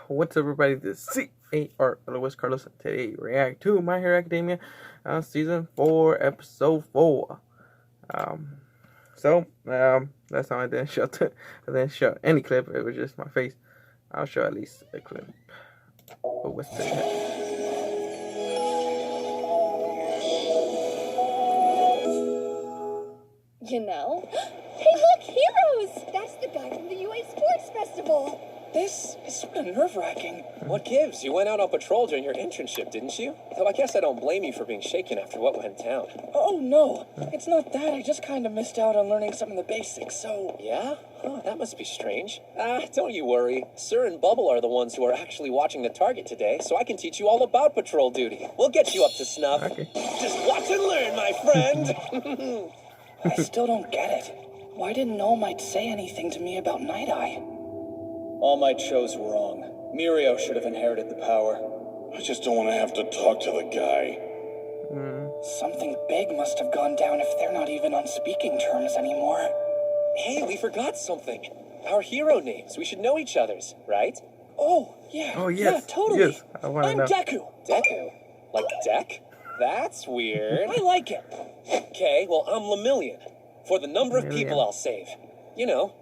What's up, everybody? This is CAR Luis Carlos. Today, react to My Hero Academia, season 4, episode 4. Last time I didn't show any clip. It was just my face. I'll show at least a clip. But what's today? You know? Hey, look, Heroes! That's the guy from the UA Sports Festival. This is sort of nerve-wracking. What gives? You went out on patrol during your internship, didn't you? Though I guess I don't blame you for being shaken after what went down. Oh, no. It's not that. I just kind of missed out on learning some of the basics, so... Yeah? Oh, that must be strange. Don't you worry. Sir and Bubble are the ones who are actually watching the target today, so I can teach you all about patrol duty. We'll get you up to snuff. Okay. Just watch and learn, my friend! I still don't get it. Why didn't All Might say anything to me about Nighteye? All Might chose wrong. Mirio should have inherited the power. I just don't want to have to talk to the guy. Something big must have gone down if they're not even on speaking terms anymore. Hey, we forgot something. Our hero names. We should know each other's, right? Oh, yeah. Oh, yes. Yeah, totally. Yes, I want to I'm know. Deku. Deku? Like Deck? That's weird. I like it. Okay, well, I'm Lemillion. For the number of people Lemillion. I'll save. You know,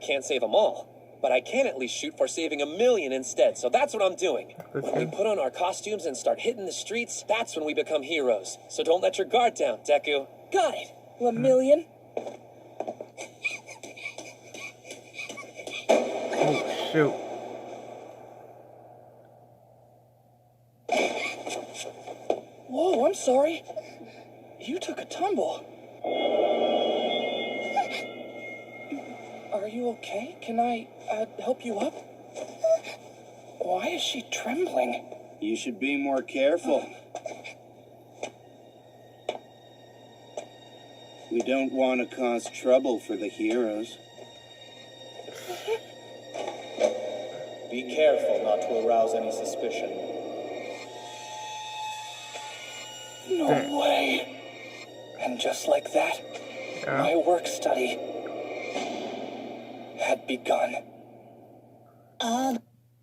can't save them all. But I can at least shoot for saving 1,000,000 instead, so that's what I'm doing. When we put on our costumes and start hitting the streets, that's when we become heroes. So don't let your guard down, Deku. Got it. Lemillion. Oh, shoot. Whoa, I'm sorry. You took a tumble. Are you okay? Can I, help you up? Why is she trembling? You should be more careful. We don't want to cause trouble for the heroes. Be careful not to arouse any suspicion. No way. And just like that, my work study had begun.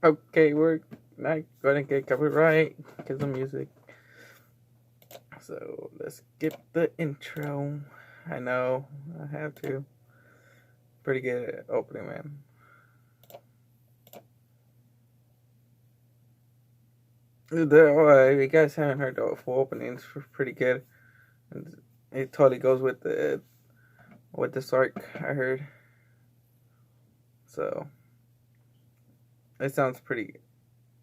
Okay, we're not gonna get copyright because of music. So let's skip the intro. I know I have to. Pretty good at opening, man. If you guys haven't heard the full opening, it's pretty good. And it totally goes with the Sark, I heard. So it sounds pretty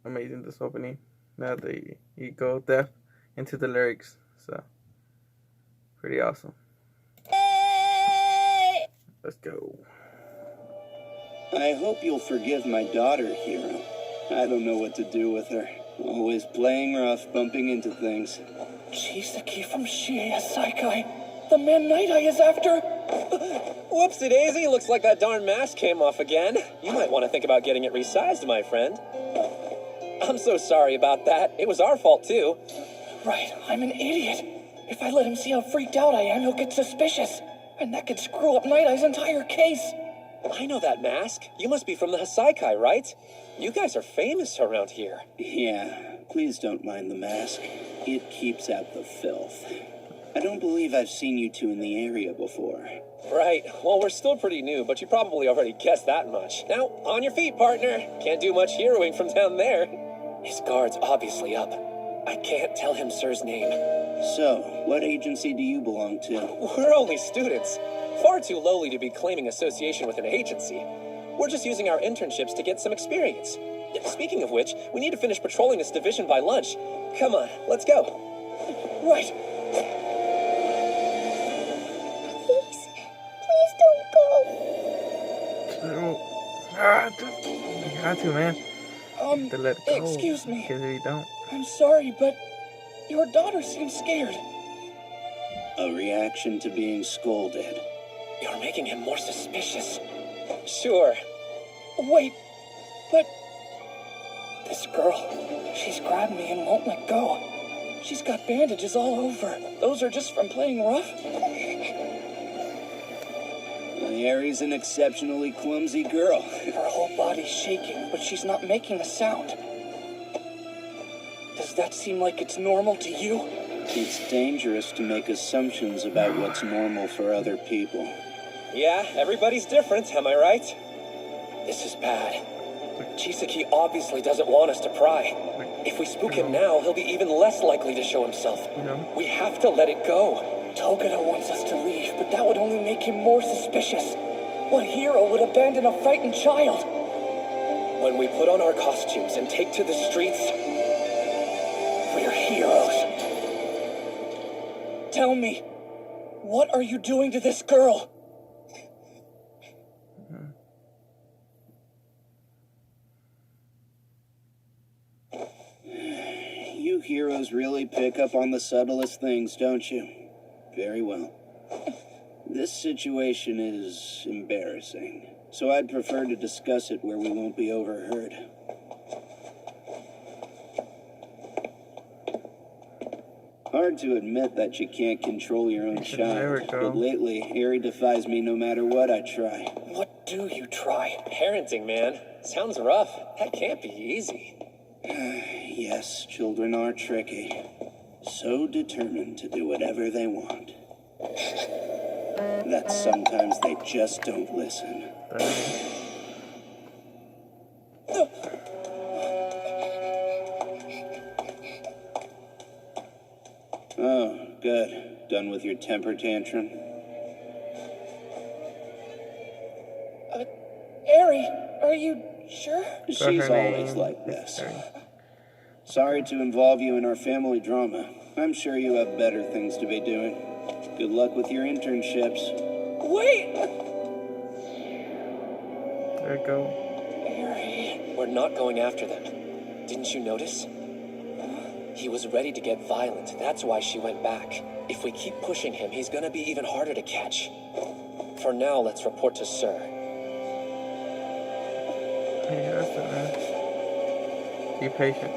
amazing, this opening. Now that you go depth into the lyrics, so pretty awesome. Let's go. I hope you'll forgive my daughter, Hero. I don't know what to do with her. Always playing rough, bumping into things. Chisaki from Shiea Saikai. The man Nighteye is after. Whoopsie daisy, looks like that darn mask came off again. You might want to think about getting it resized, my friend. I'm so sorry about that. It was our fault, too. Right, I'm an idiot. If I let him see how freaked out I am, he'll get suspicious. And that could screw up Night-Eye's entire case. I know that mask. You must be from the Hasaikai, right? You guys are famous around here. Yeah, please don't mind the mask. It keeps out the filth. I don't believe I've seen you two in the area before. Right. Well, we're still pretty new, but you probably already guessed that much. Now, on your feet, partner. Can't do much heroing from down there. His guard's obviously up. I can't tell him Sir's name. So, what agency do you belong to? We're only students. Far too lowly to be claiming association with an agency. We're just using our internships to get some experience. Speaking of which, we need to finish patrolling this division by lunch. Come on, let's go. Right. Please don't go. You got to, man. To let it go. Excuse me. Because if you don't. I'm sorry, but your daughter seems scared. A reaction to being scolded. You're making him more suspicious. Sure. Wait, but this girl, she's grabbed me and won't let go. She's got bandages all over. Those are just from playing rough? I Mary's an exceptionally clumsy girl. Her whole body's shaking, but she's not making a sound. Does that seem like it's normal to you? It's dangerous to make assumptions about what's normal for other people. Yeah, everybody's different, am I right? This is bad. Chisaki obviously doesn't want us to pry. If we spook him now, he'll be even less likely to show himself. We have to let it go. Togeda wants us to leave, but that would only make him more suspicious. What hero would abandon a frightened child? When we put on our costumes and take to the streets, We're heroes. Tell me, what are you doing to this girl? You heroes really pick up on the subtlest things, don't you? Very well. This situation is embarrassing, so I'd prefer to discuss it where we won't be overheard. Hard to admit that you can't control your own child, but lately, Harry defies me no matter what I try. What do you try? parenting, man. Sounds rough. That can't be easy. Yes, children are tricky. So determined to do whatever they want. That sometimes they just don't listen. Oh, good. Done with your temper tantrum? Harry, are you sure? She's always like this. Sorry to involve you in our family drama. I'm sure you have better things to be doing. Good luck with your internships. Wait! There you go. Harry... We're not going after them. Didn't you notice? He was ready to get violent. That's why she went back. If we keep pushing him, he's gonna be even harder to catch. For now, let's report to Sir. Hey, that's it, man. Be patient.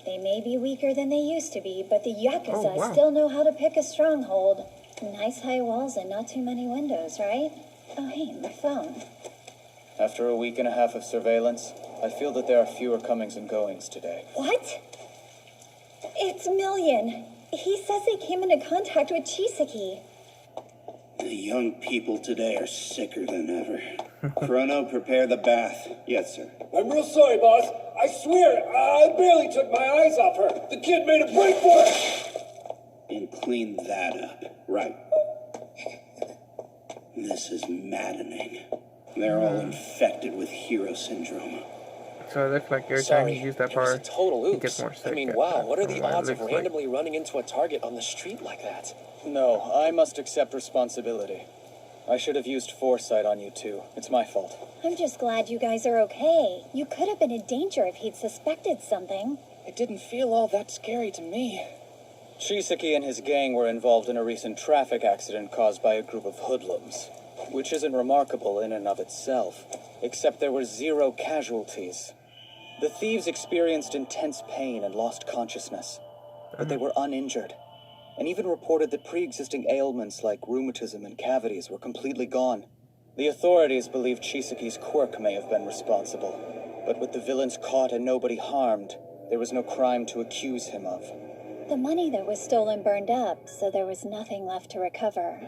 They may be weaker than they used to be, but the Yakuza still know how to pick a stronghold. Nice high walls and not too many windows, right? Oh, hey, my phone. After a week and a half of surveillance, I feel that there are fewer comings and goings today. What? It's Million. He says they came into contact with Chisaki. The young people today are sicker than ever. Chrono, prepare the bath. Yes, sir. I'm real sorry, boss. I swear, I barely took my eyes off her. The kid made a break for it. And clean that up. Right. This is maddening. They're all infected with hero syndrome. So it looks like every time you use that it was power, a total he oops. gets more sick. I mean, wow, what are the odds of looks randomly running into a target on the street like that? No, I must accept responsibility. I should have used foresight on you two. It's my fault. I'm just glad you guys are okay. You could have been in danger if he'd suspected something. It didn't feel all that scary to me. Chisaki and his gang were involved in a recent traffic accident caused by a group of hoodlums, which isn't remarkable in and of itself, except there were 0 casualties. The thieves experienced intense pain and lost consciousness, but they were uninjured, and even reported that pre-existing ailments like rheumatism and cavities were completely gone. The authorities believe Chisaki's quirk may have been responsible, but with the villains caught and nobody harmed, there was no crime to accuse him of. The money that was stolen burned up, so there was nothing left to recover.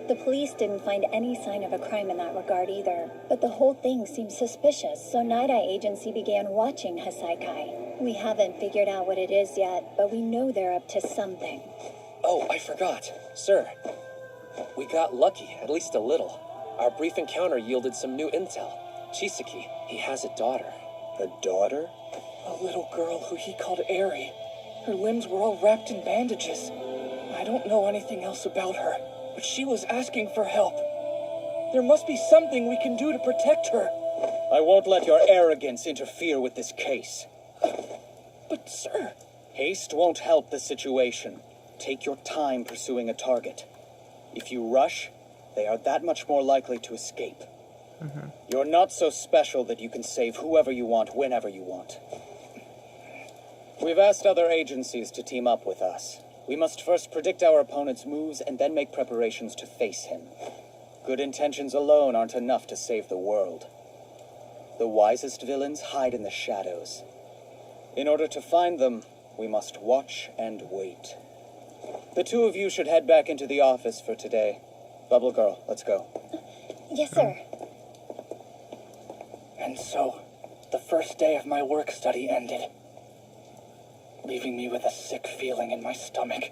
The police didn't find any sign of a crime in that regard either, but the whole thing seemed suspicious, so Nighteye Agency began watching Hasaikai. We haven't figured out what it is yet, but we know they're up to something. Oh, I forgot. Sir, we got lucky, at least a little. Our brief encounter yielded some new intel. Chisaki, he has a daughter. A daughter? A little girl who he called Eri. Her limbs were all wrapped in bandages. I don't know anything else about her, but she was asking for help. There must be something we can do to protect her. I won't let your arrogance interfere with this case. But, sir... Haste won't help the situation. Take your time pursuing a target. If you rush, they are that much more likely to escape. You're not so special that you can save whoever you want whenever you want. We've asked other agencies to team up with us. We must first predict our opponent's moves and then make preparations to face him. Good intentions alone aren't enough to save the world. The wisest villains hide in the shadows. In order to find them, we must watch and wait. The two of you should head back into the office for today. Bubble Girl, let's go. Yes, sir. And so, the first day of my work study ended, leaving me with a sick feeling in my stomach.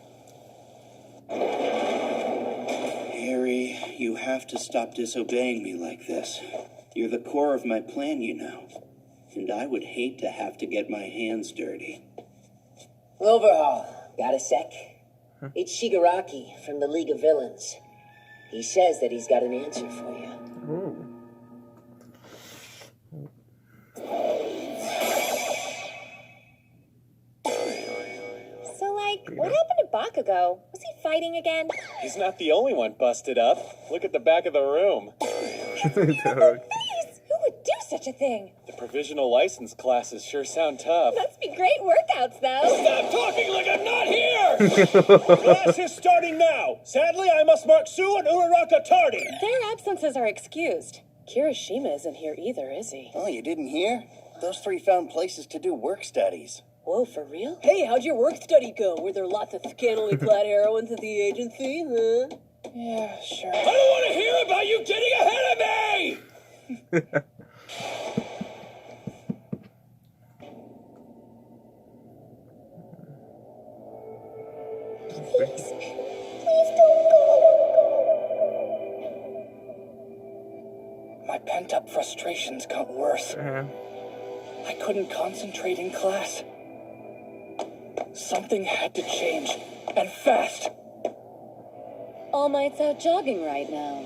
Harry, you have to stop disobeying me like this. You're the core of my plan, you know. And I would hate to have to get my hands dirty. Overhaul, got a sec? It's Shigaraki from the League of Villains. He says that he's got an answer for you. Ooh. So, what happened to Bakugo? Was he fighting again? He's not the only one busted up. Look at the back of the room. Please! Who would do such a thing? The provisional license classes sure sound tough. Must be great workouts, though. Stop talking like I'm not here! Class is starting now. Sadly, I must mark Sue and Uraraka tardy. Their absences are excused. Kirishima isn't here either, is he? Oh, you didn't hear? Those three found places to do work studies. Whoa, for real? Hey, how'd your work study go? Were there lots of scantily clad heroines at the agency, huh? Yeah, sure. I don't want to hear about you getting ahead of me! Please don't go. My pent-up frustrations got worse. I couldn't concentrate in class. Something had to change, and fast. All Might's out jogging right now.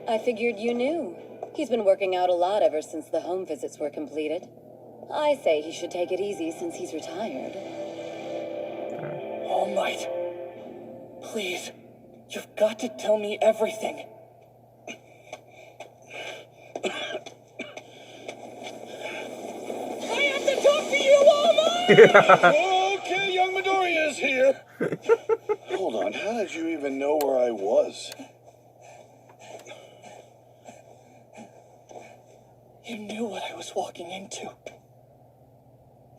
I figured you knew. He's been working out a lot ever since the home visits were completed. I say he should take it easy since he's retired. All Might, please, you've got to tell me everything. I have to talk to you, All Might! Okay, young Midoriya is here. Hold on, how did you even know where I was? You knew what I was walking into.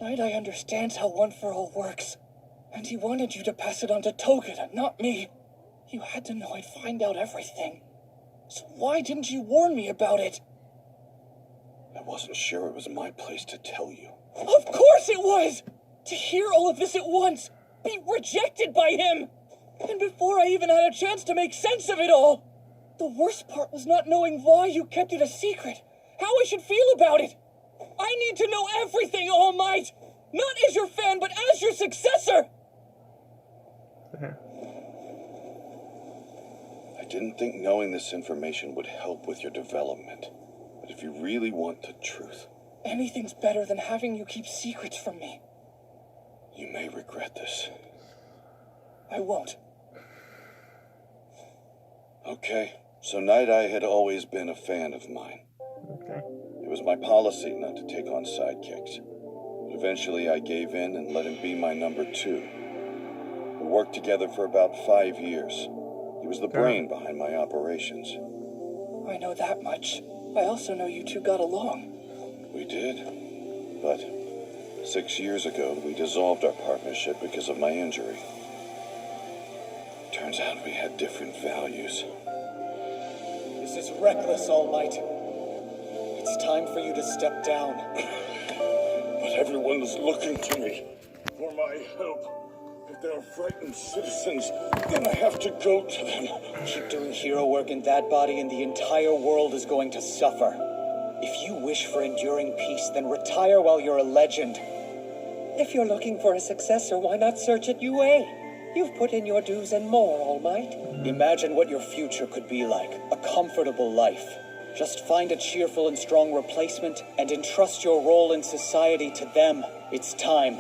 Nighteye understands how One for All works, and he wanted you to pass it on to Togeda, not me. You had to know I'd find out everything. So why didn't you warn me about it? I wasn't sure it was my place to tell you. Of course it was! To hear all of this at once, be rejected by him! And before I even had a chance to make sense of it all! The worst part was not knowing why you kept it a secret, how I should feel about it! I need to know everything, All Might! Not as your fan, but as your successor! I didn't think knowing this information would help with your development. But if you really want the truth... Anything's better than having you keep secrets from me. You may regret this. I won't. Okay, so Nighteye had always been a fan of mine. Okay. It was my policy not to take on sidekicks. But eventually I gave in and let him be my number two. We worked together for about 5 years. He was the brain behind my operations. I know that much. I also know you two got along. We did. But 6 years ago, we dissolved our partnership because of my injury. Turns out we had different values. This is reckless, All Might. It's time for you to step down. But everyone is looking to me for my help. If there are frightened citizens, then I have to go to them. Keep doing hero work in that body and the entire world is going to suffer. If you wish for enduring peace, then retire while you're a legend. If you're looking for a successor, why not search at UA? You've put in your dues and more, All Might. Imagine what your future could be like. A comfortable life. Just find a cheerful and strong replacement and entrust your role in society to them. It's time.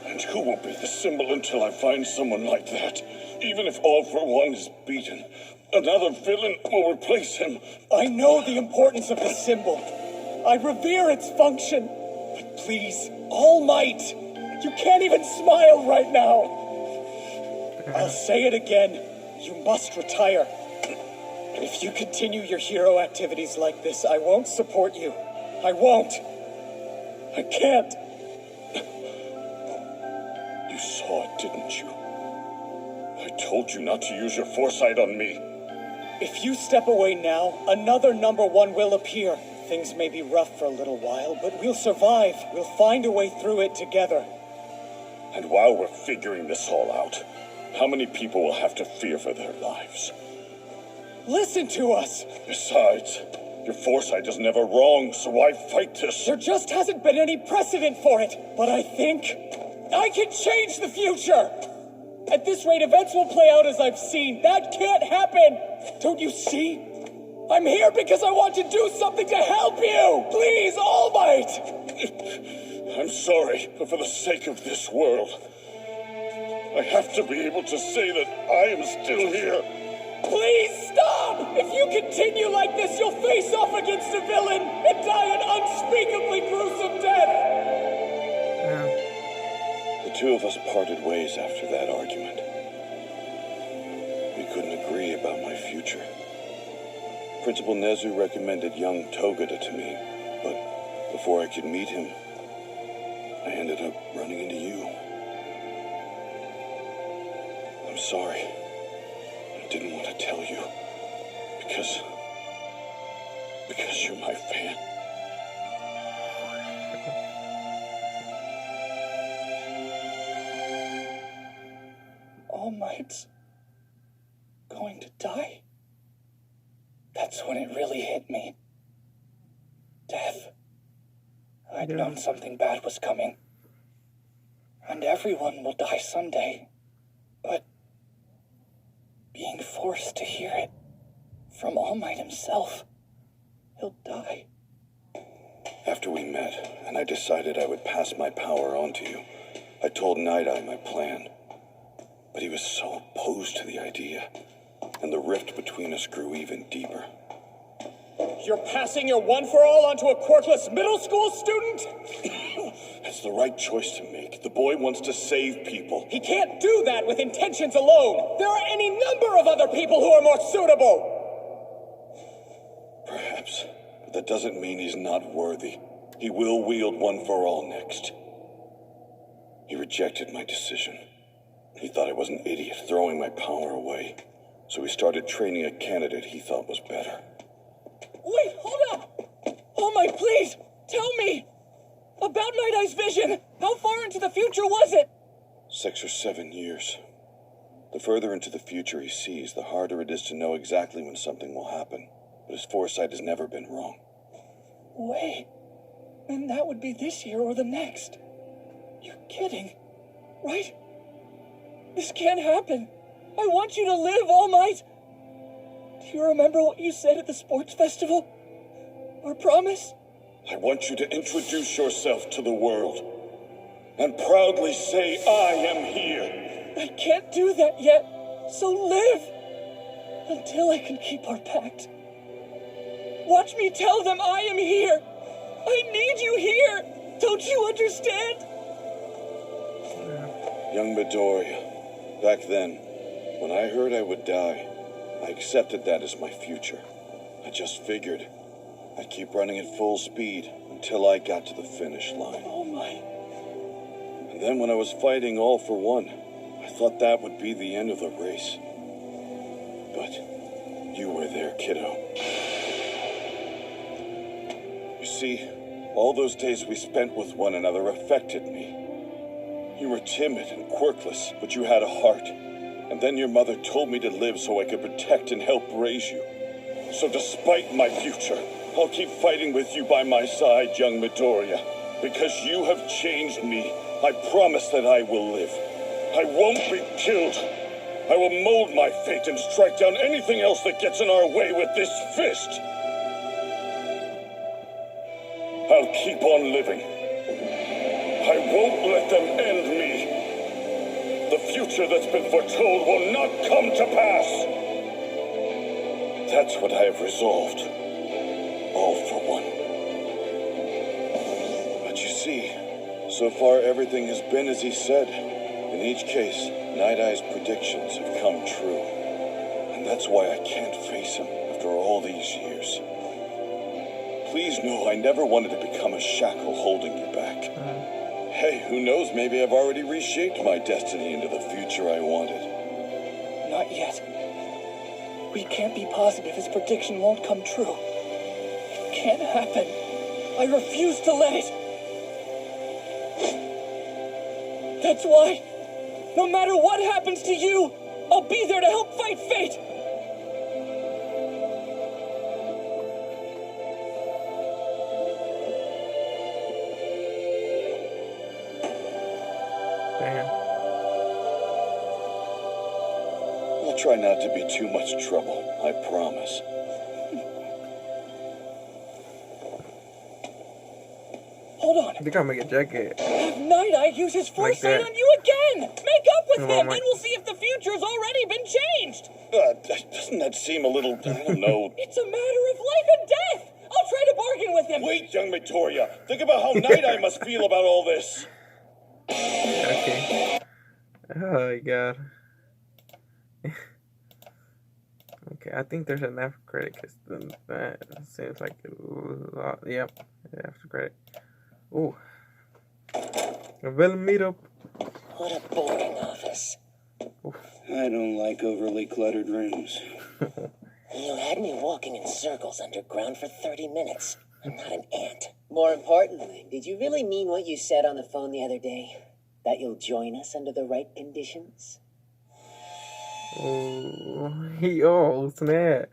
And who will be the symbol until I find someone like that? Even if All for One is beaten, another villain will replace him. I know the importance of the symbol. I revere its function. But please, All Might, you can't even smile right now. I'll say it again. You must retire. If you continue your hero activities like this, I won't support you. I won't. I can't. You saw it, didn't you? I told you not to use your foresight on me. If you step away now, another number one will appear. Things may be rough for a little while, but we'll survive. We'll find a way through it together. And while we're figuring this all out, how many people will have to fear for their lives? Listen to us! Besides, your foresight is never wrong, so why fight this? There just hasn't been any precedent for it. But I think I can change the future! At this rate, events will play out as I've seen. That can't happen! Don't you see? I'm here because I want to do something to help you! Please, All Might! I'm sorry, but for the sake of this world, I have to be able to say that I am still here. Please stop! If you continue like this, you'll face off against a villain and die an unspeakably gruesome death! The two of us parted ways after that argument. We couldn't agree about my future. Principal Nezu recommended young Togata to me, but before I could meet him, I ended up running into you. I'm sorry. I didn't want to tell you. Because you're my fan. All Might's going to die? That's when it really hit me. Death. I'd known something bad was coming. And everyone will die someday. But being forced to hear it from All Might himself, he'll die. After we met, and I decided I would pass my power on to you, I told Nighteye my plan. But he was so opposed to the idea, and the rift between us grew even deeper. You're passing your one-for-all onto a quirkless middle school student? It's the right choice to make. The boy wants to save people. He can't do that with intentions alone. There are any number of other people who are more suitable. Perhaps, but that doesn't mean he's not worthy. He will wield one-for-all next. He rejected my decision. He thought I was an idiot throwing my power away. So he started training a candidate he thought was better. Wait, hold up! All Might, please, tell me! About Night-Eye's vision! How far into the future was it? 6 or 7 years. The further into the future he sees, the harder it is to know exactly when something will happen. But his foresight has never been wrong. Wait, then that would be this year or the next. You're kidding, right? This can't happen. I want you to live, All Might. Do you remember what you said at the sports festival? Our promise? I want you to introduce yourself to the world and proudly say, I am here. I can't do that yet, so live until I can keep our pact. Watch me tell them I am here. I need you here. Don't you understand? Young Midoriya, back then, when I heard I would die, I accepted that as my future. I just figured I'd keep running at full speed until I got to the finish line. Oh my. And then when I was fighting all for one, I thought that would be the end of the race. But you were there, kiddo. You see, all those days we spent with one another affected me. You were timid and quirkless, but you had a heart. And then your mother told me to live so I could protect and help raise you. So despite my future, I'll keep fighting with you by my side, young Midoriya. Because you have changed me, I promise that I will live. I won't be killed. I will mold my fate and strike down anything else that gets in our way with this fist. I'll keep on living. I won't let them end me. The future that's been foretold will not come to pass. That's what I have resolved. All for one. But you see, so far everything has been as he said. In In each case, Night-Eye's predictions have come true. And that's why I can't face him after all these years. Please know I never wanted to become a shackle holding you back. Hey, who knows, maybe I've already reshaped my destiny into the future I wanted. Not yet. We can't be positive his prediction won't come true. It can't happen. I refuse to let it. That's why, no matter what happens to you, I'll be there to help fight fate. Damn. I'll try not to be too much trouble, I promise. Hold on. I think I'll make a jacket. Have Nighteye use his foresight on you again! Make up with him, then we'll see if the future's already been changed! Doesn't that seem a little, I don't know... It's a matter of life and death! I'll try to bargain with him! Wait, young Victoria! Think about how Night-Eye must feel about all this! Okay. Oh my god. Okay, I think there's an after credit because that seems like a lot. Yep, after credit. Ooh. A villain meetup. What a boring office. Oof. I don't like overly cluttered rooms. You had me walking in circles underground for 30 minutes. I'm not an ant. More importantly, did you really mean what you said on the phone the other day? That you'll join us under the right conditions? Oh, snap.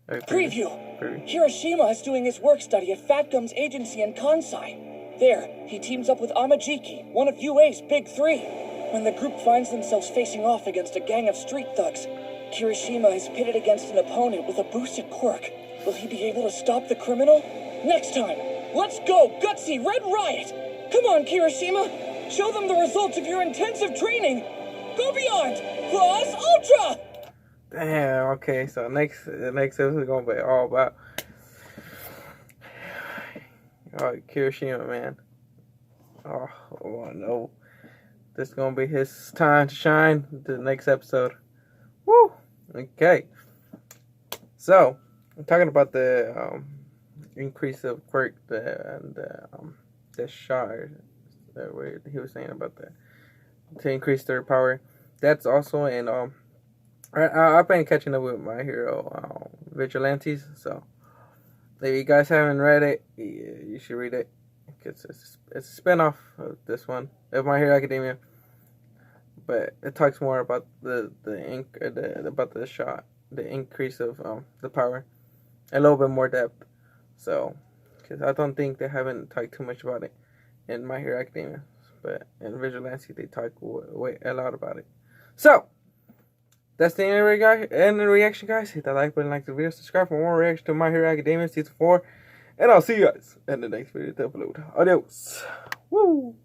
Okay. Preview! Hiroshima is doing his work study at Fatgum's agency in Kansai. There, he teams up with Amajiki, one of UA's big three. When the group finds themselves facing off against a gang of street thugs, Kirishima is pitted against an opponent with a boosted quirk. Will he be able to stop the criminal? Next time, let's go, gutsy Red Riot! Come on, Kirishima! Show them the results of your intensive training! Go beyond! Claws Ultra! Damn, okay, so the next episode is gonna be all about Kirishima, man. Oh no. This is gonna be his time to shine. The next episode. Woo! Okay. So, I'm talking about the increase of quirk and the shot where he was saying about that to increase their power. That's also in I've been catching up with My Hero Vigilantes, so if you guys haven't read it, you should read it. It's a spinoff of this one of My Hero Academia, but it talks more about about the shot, the increase of the power, a little bit more depth. So, because I don't think they haven't talked too much about it in My Hero Academia, but in Vigilantes they talk a lot about it. So, that's the end of the reaction, guys. Hit that like button, like the video, subscribe for more reaction to My Hero Academia Season 4. And I'll see you guys in the next video to upload. Adios. Woo!